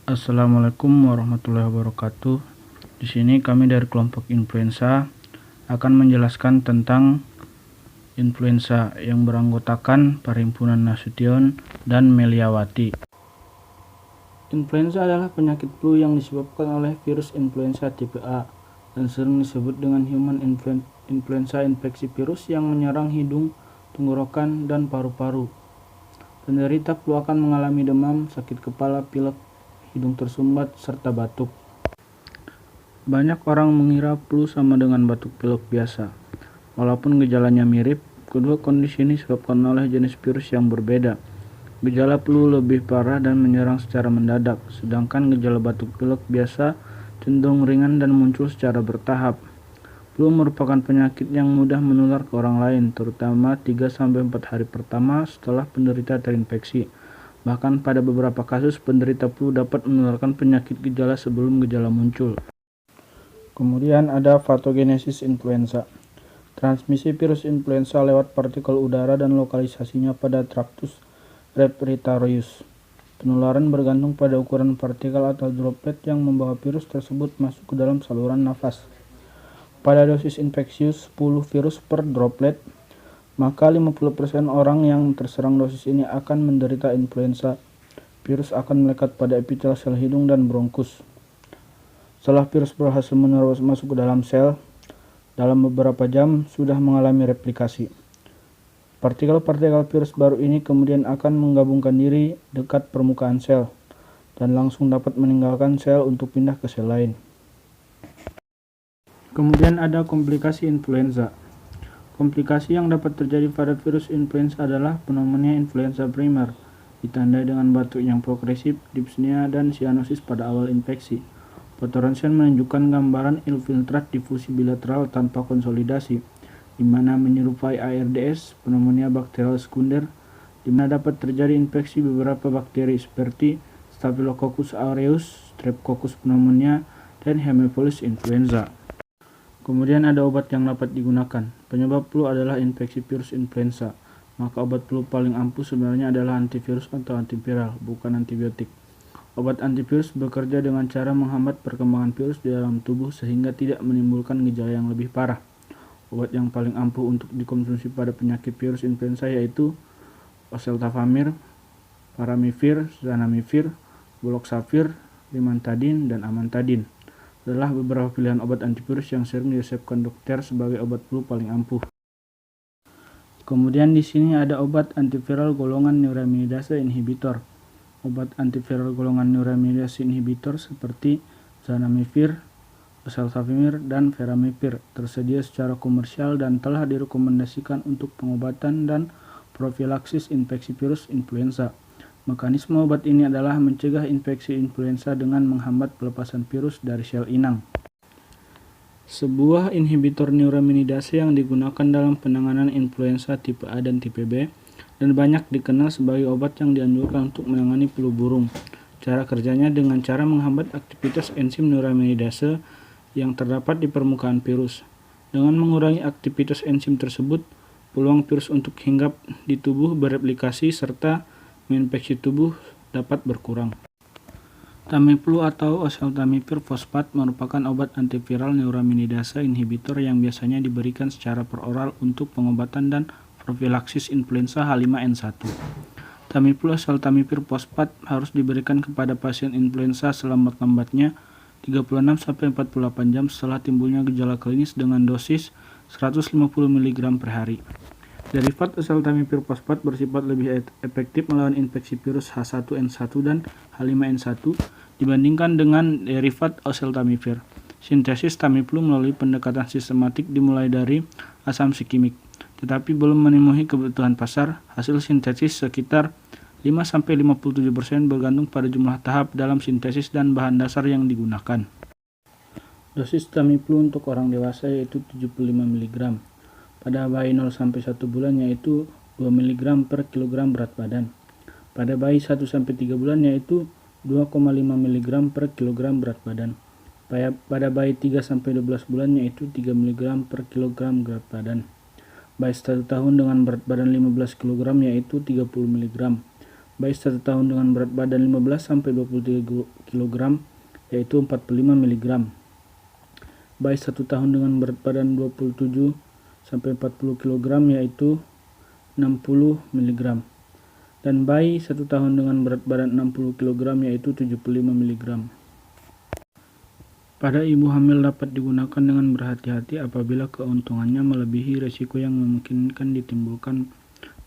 Assalamualaikum warahmatullahi wabarakatuh. Di sini kami dari kelompok influenza akan menjelaskan tentang influenza yang beranggotakan Perhimpunan Nasution dan Meliawati. Influenza adalah penyakit flu yang disebabkan oleh virus influenza tipe A dan sering disebut dengan human influenza, infeksi virus yang menyerang hidung, tenggorokan, dan paru-paru. Penderita flu akan mengalami demam, sakit kepala, pilek, hidung tersumbat, serta batuk. Banyak orang mengira flu sama dengan batuk pilek biasa. Walaupun gejalanya mirip, kedua kondisi ini disebabkan oleh jenis virus yang berbeda. Gejala flu lebih parah dan menyerang secara mendadak, sedangkan gejala batuk pilek biasa cenderung ringan dan muncul secara bertahap. Flu merupakan penyakit yang mudah menular ke orang lain, terutama 3-4 hari pertama setelah penderita terinfeksi. Bahkan pada beberapa kasus, penderita flu dapat menularkan penyakit gejala sebelum gejala muncul. Kemudian ada patogenesis influenza. Transmisi virus influenza lewat partikel udara dan lokalisasinya pada traktus respiratorius. Penularan bergantung pada ukuran partikel atau droplet yang membawa virus tersebut masuk ke dalam saluran nafas. Pada dosis infeksius 10 virus per droplet, maka 50% orang yang terserang dosis ini akan menderita influenza. Virus akan melekat pada epitel sel hidung dan bronkus. Setelah virus berhasil menerobos masuk ke dalam sel, dalam beberapa jam sudah mengalami replikasi. Partikel-partikel virus baru ini kemudian akan menggabungkan diri dekat permukaan sel dan langsung dapat meninggalkan sel untuk pindah ke sel lain. Kemudian ada komplikasi influenza. Komplikasi yang dapat terjadi pada virus influenza adalah pneumonia influenza primer, ditandai dengan batuk yang progresif, dyspnea, dan sianosis pada awal infeksi. Foto ronsen menunjukkan gambaran infiltrat difusi bilateral tanpa konsolidasi, di mana menyerupai ARDS, pneumonia bakterial sekunder, di mana dapat terjadi infeksi beberapa bakteri seperti Staphylococcus aureus, Streptococcus pneumonia, dan Haemophilus influenza. Kemudian ada obat yang dapat digunakan. Penyebab flu adalah infeksi virus influenza, maka obat flu paling ampuh sebenarnya adalah antivirus atau antiviral, bukan antibiotik. Obat antivirus bekerja dengan cara menghambat perkembangan virus di dalam tubuh sehingga tidak menimbulkan gejala yang lebih parah. Obat yang paling ampuh untuk dikonsumsi pada penyakit virus influenza yaitu oseltamivir, faramivir, zanamivir, buloxavir, limantadin, dan amantadin. Adalah beberapa pilihan obat antivirus yang sering diresepkan dokter sebagai obat flu paling ampuh. Kemudian di sini ada obat antiviral golongan neuraminidase inhibitor. Obat antiviral golongan neuraminidase inhibitor seperti zanamivir, oseltamivir, dan faramivir tersedia secara komersial dan telah direkomendasikan untuk pengobatan dan profilaksis infeksi virus influenza. Mekanisme obat ini adalah mencegah infeksi influenza dengan menghambat pelepasan virus dari sel inang. Sebuah inhibitor neuraminidase yang digunakan dalam penanganan influenza tipe A dan tipe B dan banyak dikenal sebagai obat yang dianjurkan untuk menangani flu burung. Cara kerjanya dengan cara menghambat aktivitas enzim neuraminidase yang terdapat di permukaan virus. Dengan mengurangi aktivitas enzim tersebut, peluang virus untuk hinggap di tubuh, bereplikasi, serta menginfeksi tubuh dapat berkurang. Tamiflu atau oseltamivir fosfat merupakan obat antiviral neuraminidase inhibitor yang biasanya diberikan secara peroral untuk pengobatan dan profilaksis influenza H5N1. Tamiflu oseltamivir fosfat harus diberikan kepada pasien influenza selambat-lambatnya 36-48 jam setelah timbulnya gejala klinis dengan dosis 150 mg per hari. Derivat oseltamivir fosfat bersifat lebih efektif melawan infeksi virus H1N1 dan H5N1 dibandingkan dengan derivat oseltamivir. Sintesis Tamiflu melalui pendekatan sistematik dimulai dari asumsi kimik, tetapi belum memenuhi kebutuhan pasar. Hasil sintesis sekitar 5-57% bergantung pada jumlah tahap dalam sintesis dan bahan dasar yang digunakan. Dosis Tamiflu untuk orang dewasa yaitu 75 mg. Pada bayi 0-1 bulan yaitu 2 mg per kilogram berat badan. Pada bayi 1-3 bulan yaitu 2,5 mg per kilogram berat badan. Pada bayi 3-12 bulan yaitu 3 mg per kilogram berat badan. Bayi 1 tahun dengan berat badan 15 kg yaitu 30 mg. Bayi 1 tahun dengan berat badan 15-23 kg yaitu 45 mg. Bayi 1 tahun dengan berat badan 27-40 kg yaitu 60 mg. Dan bayi 1 tahun dengan berat badan 60 kg yaitu 75 mg. Pada ibu hamil dapat digunakan dengan berhati-hati apabila keuntungannya melebihi risiko yang memungkinkan ditimbulkan.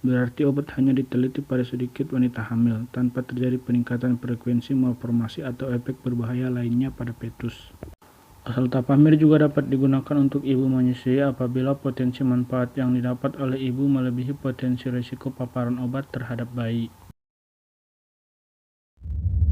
Berarti obat hanya diteliti pada sedikit wanita hamil, tanpa terjadi peningkatan frekuensi malformasi atau efek berbahaya lainnya pada fetus. Oseltamivir juga dapat digunakan untuk ibu menyusui apabila potensi manfaat yang didapat oleh ibu melebihi potensi risiko paparan obat terhadap bayi.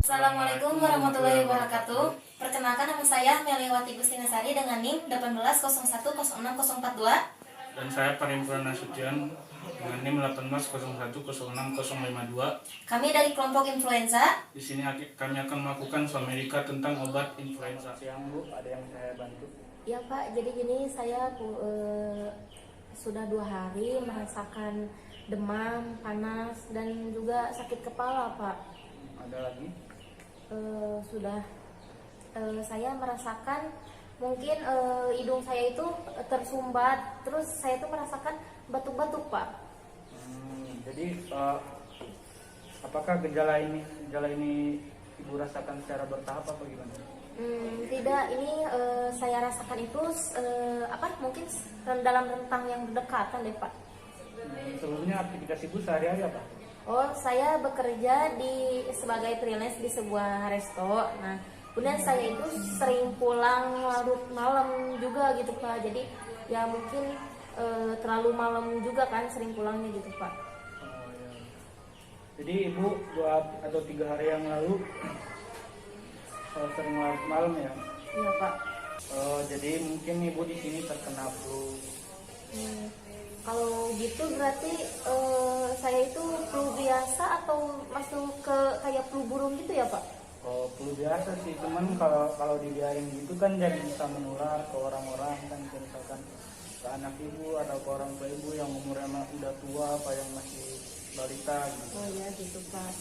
Assalamualaikum warahmatullahi wabarakatuh. Perkenalkan, nama saya Meliwati Gustinasari dengan NIM 18010642. Dan saya Paripurna Nasution dengan NIM 18010652. Kami dari kelompok influenza. Di sini kami akan melakukan suamerika tentang obat influenza. Siang Bu, ada yang saya bantu? Ya Pak, jadi gini, saya sudah 2 hari merasakan demam, panas, dan juga sakit kepala Pak. Ada lagi? Saya merasakan mungkin hidung saya itu tersumbat, terus saya itu merasakan batuk-batuk Pak. Jadi apakah gejala ini ibu rasakan secara bertahap apa gimana? Tidak, ini saya rasakan itu mungkin dalam rentang yang berdekatan deh Pak. Sebelumnya aktivitas ibu sehari-hari apa? Oh, saya bekerja sebagai freelance di sebuah resto. Nah, kemudian saya itu sering pulang larut malam juga gitu Pak. Jadi ya mungkin terlalu malam juga kan sering pulangnya gitu Pak. Oh, ya. Jadi ibu 2 atau 3 hari yang lalu sering larut malam ya? Iya Pak. Jadi mungkin ibu di sini terkena flu. Kalau gitu berarti saya itu flu biasa atau masuk ke kayak flu burung gitu ya Pak? Oh, flu biasa sih, cuman kalau dibiarin gitu kan jadi bisa menular ke orang-orang kan, misalkan ke anak ibu atau ke orang tua ibu yang umurnya udah tua apa yang masih balita gitu. Oh ya gitu Pak.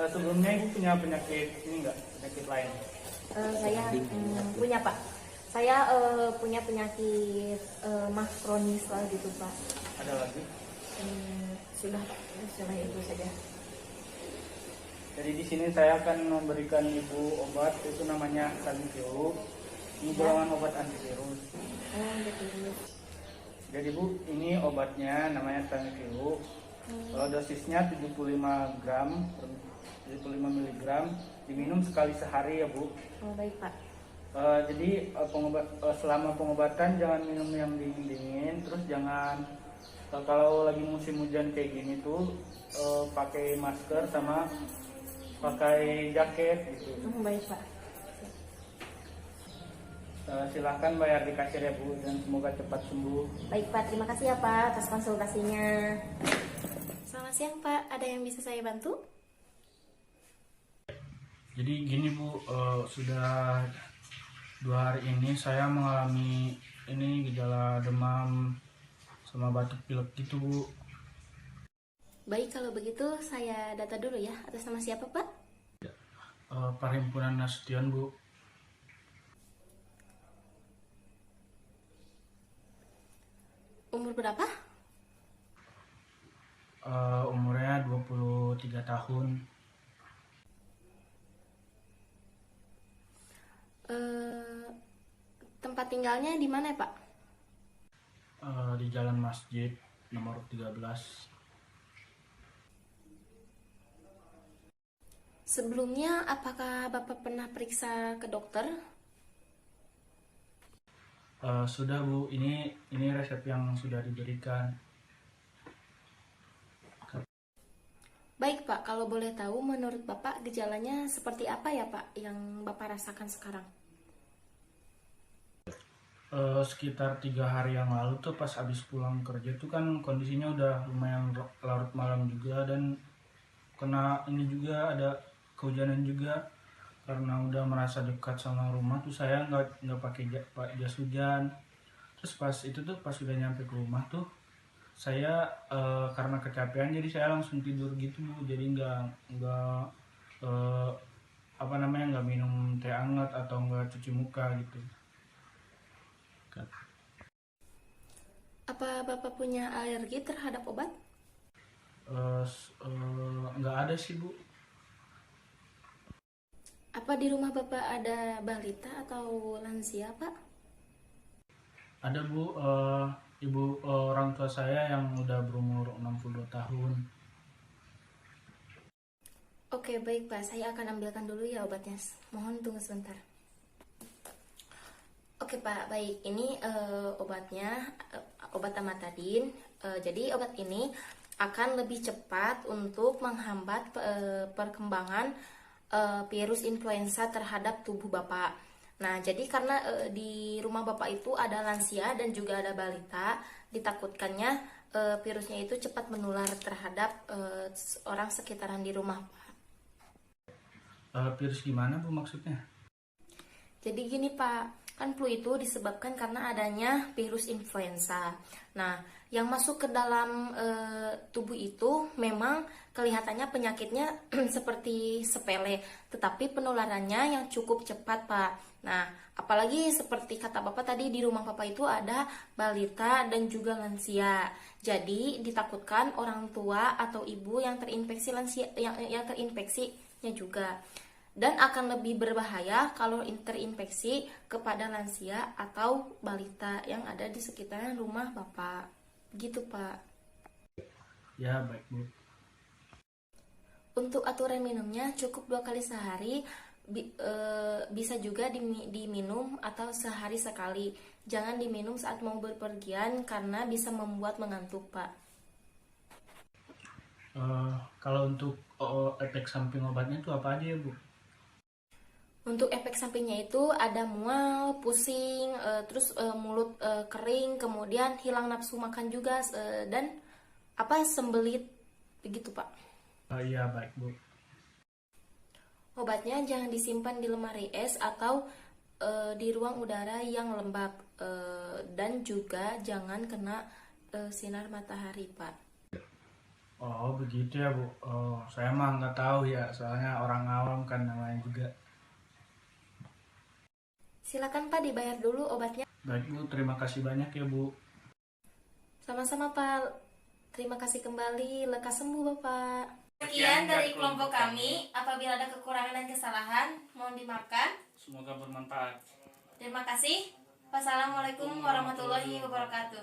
Sebelumnya ibu punya penyakit ini enggak? Penyakit lain? Saya punya Pak. Saya punya penyakit mah kronis lah gitu Pak. Ada lagi? Sudah Pak, sudah itu saja. Jadi di sini saya akan memberikan ibu obat, itu namanya Tamiflu. Ini golongan obat antivirus. Oh gitu. Jadi Bu, ini obatnya namanya Tamiflu. Kalau dosisnya 75 mg, diminum sekali sehari ya Bu. Oh baik Pak. Jadi selama pengobatan jangan minum yang dingin-dingin, terus jangan kalau lagi musim hujan kayak gini tuh pakai masker sama pakai jaket gitu. Baik Pak. Silahkan bayar di kasir ya Bu, dan semoga cepat sembuh. Baik Pak, terima kasih ya Pak atas konsultasinya. Selamat siang Pak, ada yang bisa saya bantu? Jadi gini Bu, sudah 2 hari ini saya mengalami gejala demam sama batuk pilek gitu Bu. Baik, kalau begitu saya data dulu ya. Atas nama siapa Pak? Paripurna Nasution Bu. Umur berapa? Umurnya 23 tahun. Tempat tinggalnya di mana ya Pak? Di Jalan Masjid nomor 13. Sebelumnya apakah Bapak pernah periksa ke dokter? Sudah Bu, ini resep yang sudah diberikan. Baik Pak, kalau boleh tahu menurut Bapak gejalanya seperti apa ya Pak yang Bapak rasakan sekarang? Sekitar 3 hari yang lalu tuh pas habis pulang kerja tuh kan kondisinya udah lumayan larut malam juga, dan kena ini juga ada kehujanan juga. Karena udah merasa dekat sama rumah tuh saya nggak pakai jas hujan. Terus pas udah nyampe ke rumah tuh Saya karena kecapean jadi saya langsung tidur gitu Bu. Jadi nggak eh, nggak minum teh hangat atau nggak cuci muka gitu. Apa Bapak punya alergi terhadap obat? Nggak ada sih Bu. Apa di rumah Bapak ada balita atau lansia, Pak? Ada Bu, ibu orang tua saya yang udah berumur 62 tahun. Oke, baik Pak. Saya akan ambilkan dulu ya obatnya. Mohon tunggu sebentar. Oke Pak, baik. Ini obatnya, obat Amatadin. Jadi obat ini akan lebih cepat untuk menghambat perkembangan virus influenza terhadap tubuh Bapak. Nah, jadi karena di rumah Bapak itu ada lansia dan juga ada balita, ditakutkannya virusnya itu cepat menular terhadap orang sekitaran di rumah, Pak. Virus gimana Bu maksudnya? Jadi gini Pak, kan flu itu disebabkan karena adanya virus influenza. Nah, yang masuk ke dalam tubuh itu memang kelihatannya penyakitnya seperti sepele, tetapi penularannya yang cukup cepat Pak. Nah, apalagi seperti kata Bapak tadi di rumah Bapak itu ada balita dan juga lansia. Jadi ditakutkan orang tua atau ibu yang terinfeksi lansia yang terinfeksinya juga. Dan akan lebih berbahaya kalau terinfeksi kepada lansia atau balita yang ada di sekitaran rumah Bapak. Gitu, Pak. Ya, baik Bu. Untuk aturan minumnya cukup 2 kali sehari, bisa juga diminum atau sehari sekali. Jangan diminum saat mau berpergian karena bisa membuat mengantuk, Pak. Kalau untuk efek samping obatnya itu apa aja ya Bu? Untuk efek sampingnya itu ada mual, pusing, terus mulut kering, kemudian hilang nafsu makan juga, dan sembelit begitu Pak. Iya, baik Bu. Obatnya jangan disimpan di lemari es atau di ruang udara yang lembab, dan juga jangan kena sinar matahari Pak. Oh begitu ya Bu. Oh, saya mah nggak tahu ya, soalnya orang awam kan namanya juga. Silakan Pak dibayar dulu obatnya. Baik Bu, terima kasih banyak ya Bu. Sama-sama Pak. Terima kasih kembali. Lekas sembuh Bapak. Sekian dari kelompok kami. Apabila ada kekurangan dan kesalahan, mohon dimaafkan. Semoga bermanfaat. Terima kasih. Wassalamualaikum warahmatullahi wabarakatuh.